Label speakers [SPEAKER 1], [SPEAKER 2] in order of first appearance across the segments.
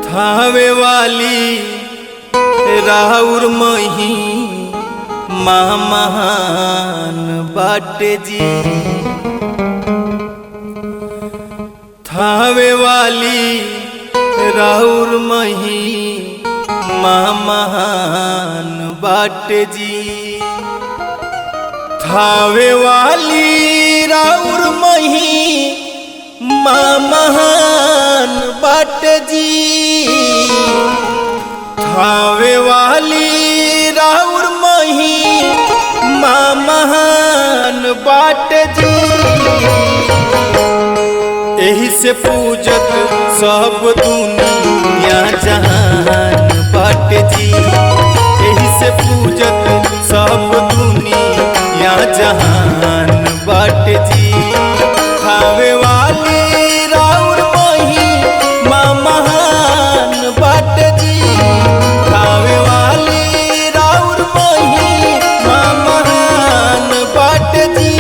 [SPEAKER 1] थावे वाली राउर मही माँ महान बाटे जी। थावे वाली राउर मही माँ महान बाटे जी। थावे वाली राउर मही माँ महान बाटे जी। थावे वाली राउर मही माँ महान बाटे जी। एही से पूजत सब दुनिया जहान बाटे जी। एही से पूजत सब दुनिया जहान बाटे जी। थावे वाली राउर मही माँ महान बाटे जी। थावे वाली राउर मही माँ महान बाटे जी।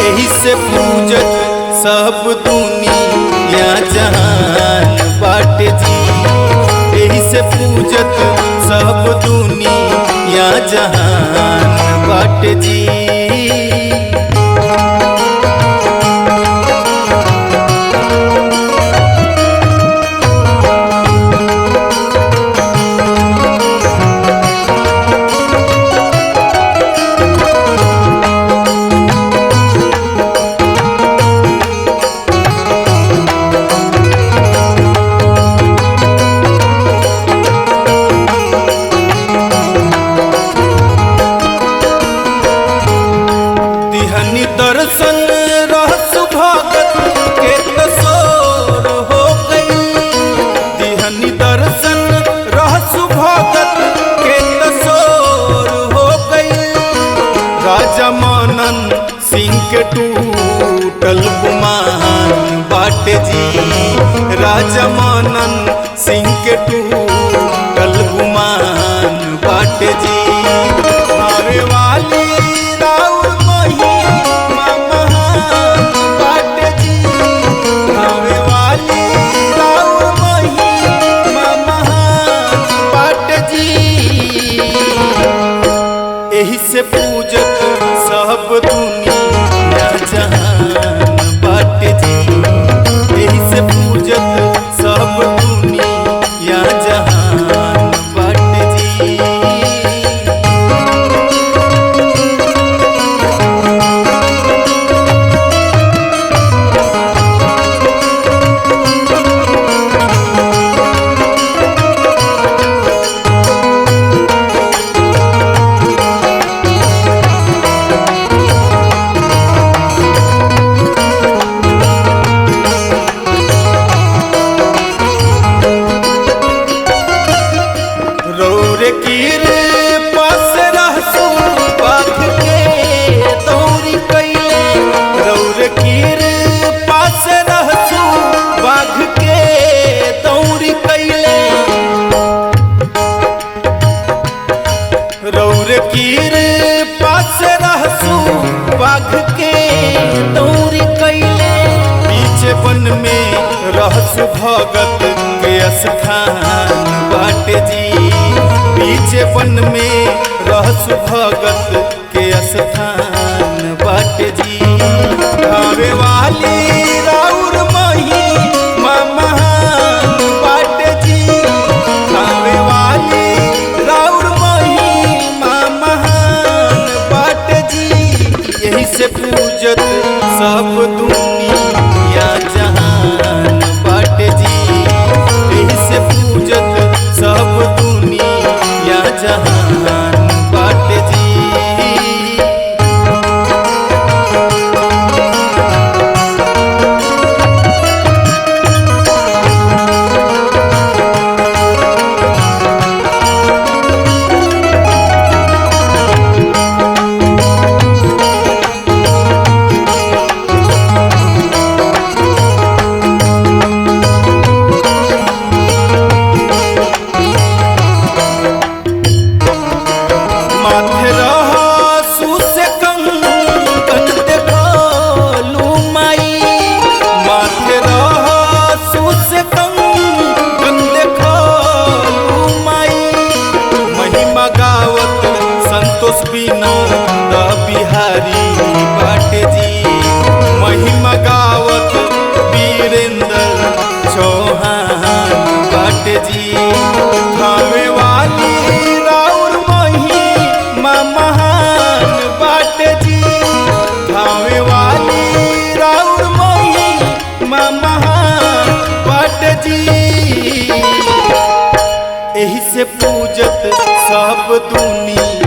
[SPEAKER 1] एही से पूजत सब दुनिया जहान बाटे जी। एही से पूजत सब दुनिया जहान बाटे जी। दर्शन रहस भगत के तसोर हो गई। दिहनी दर्शन रहस भगत के तसोर हो गई। राजा मनन सिंह के टूटल गुमान बाटे जी। राजा मनन सिंह के टूटल गुमान बाटे जी। थावे वाली राउर मही माँ महान बाटे जी। थावे वाली राउर मही माँ महान बाटे जी। एही से पूजत सब दुनिया जहान बाटे जी। एही से पूजत सब दुनिया जहान बाटे जी। रौरे कीर पास रहसु बाघ के दौरी कैले। रौरे कीर पास रहसु बाघ के दौरी कैले। रौरे कीर पास रहसु बाघ के दौरी कैले। पीछे वन में रहसु भगत के स्थान बाटे जी। पीछे वन में रहसु भगत के स्थान बाटे जी। थावे वाली राउर मही माँ महान बाटे जी। थावे वाली राउर मही माँ महान बाटे जी। यही से पूजत सब दुनिया जहान बाटे जी। यही से पूजत सब दुनिया जहान बाटे जी। जी। थावे वाली राउर महिमा महान बाट जी। थावे वाली राउर महिमा महान बाट जी। एही से पूजत सब दुनिया